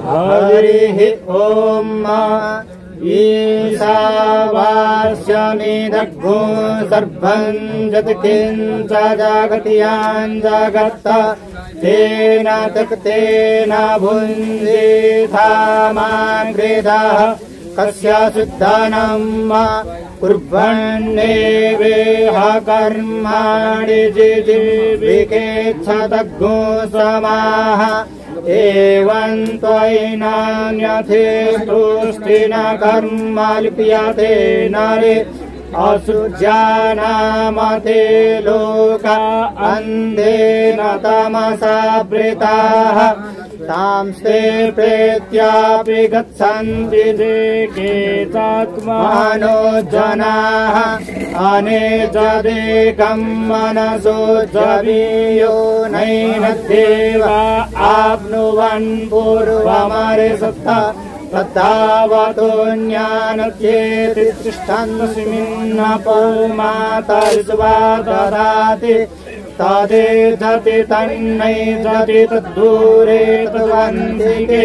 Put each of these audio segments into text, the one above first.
हरिः ॐ ईशावास्यमिदग्गो सर्वं यत्किञ्च जागतियां जागर्त तेन तक्तेन भुञ्जीथामाग्रेधाः कस्य शुद्धानं कुर्वन्नेवेह कर्माणि जिजीविकेच्छदग्गो समाः एवं त्वयिनान्यथेष्टुष्टिन कर्म लिप्यते नरे असुज्यानामते लोका अन्धेन तमसावृताः तांस्ते प्रेत्यापि गच्छन्ति केचात्मानो जनाः अनेजदेकं मनसो जवीयो नैनद्देवा आप्नुवन् पूर्वमरिसत्ता तद्धावतो ज्ञानत्येति तिष्ठन्नस्मिन्नपो मातरिष्वा ददाति तदेजति तन्नैजति तद्दूरे तद्वन्दिके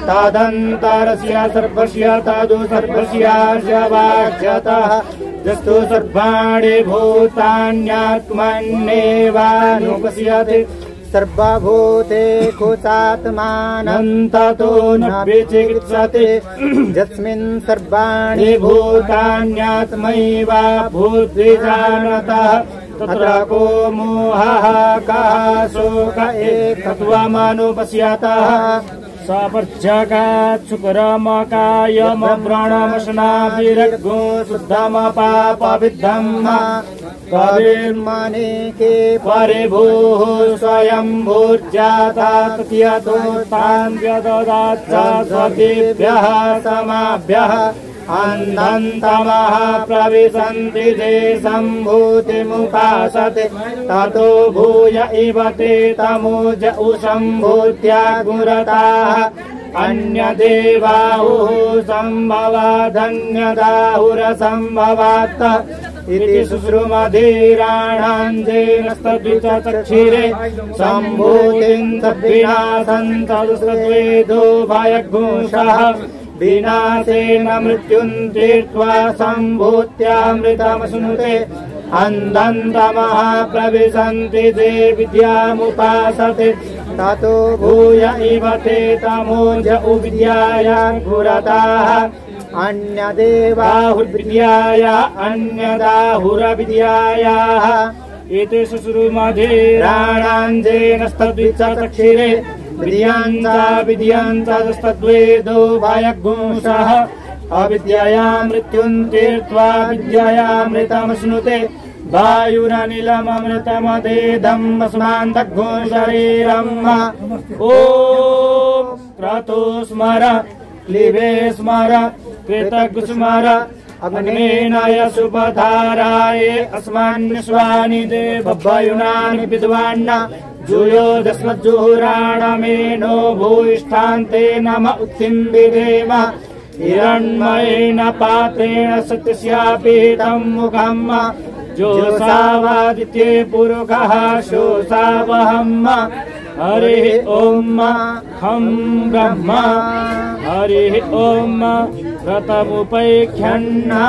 तदन्तरस्य सर्वस्य तदु सर्वस्यास्य वाच्यतः यस्तु सर्वाणि भूतान्यात्मन्येवानुपश्यति सर्वभूते कुचात्मानन्ततो न विचिकित्सति यस्मिन् सर्वाणि भूतान्यात्मैवा भूद्विजानतः तत्र को मोहः कः शोक एकत्वमनुपश्यतः सपर्जगात् शुक्रमकायमव्रणमशनाभिरग्गो शुद्धमपापविद्धम् कविर्मणिके परिभूः स्वयंभूर्जाता तत्यतो तान् व्यददात् स्वदेभ्यः समाभ्यः अन्धन्तमः प्रविशन्ति ते सम्भूतिमुपासते ततो भूय इव ते तमुज उसम्भूत्या गुरताः अन्यदेवाहुः सम्भवादन्यदाहुरसम्भवात् इति शुश्रुमधीराणाञ्जेनस्तद्विचक्षिरे सम्भूतिं तद्विनाशन्तदुस्तद्वेदो भयघोषः विनाशेन मृत्युं तीर्त्वा सम्भूत्यामृतमश्नुते अन्धन्तमः प्रविशन्ति ते विद्यामुपासते ततो भूय इव ते तमोज उविद्याया गुरताः अन्यदेवाहुर्विद्याया अन्यदाहुरविद्यायाः इति शुश्रुमधीराणाञ्जेनस्तद्विचक्षिरे विद्यांतस्तद्वेदो भयघोषः अविद्यया मृत्युं तीर्त्वा विद्ययामृतमश्नुते वायुरनिलममृतमदेदम् अस्मान्तघो शरीरम् ॐ क्रतो स्मर क्लिबे स्मर कृतघ्स्मर अग्नेनाय शुभधाराय अस्मान्निश्वानि देवभयुनानि विद्वान्ना जूयोदस्मज्जुहुराणमेनो भूयिष्ठान्ते नम उत्थिं विधेम हिरण्मयेन पात्रेण सत्यस्यापि तं मुखम् जोषावादित्ये पुरुषः शोषावहम् हरिः ॐ खं ब्रह्म हरिः ॐ व्रतमुपैख्यन्ना।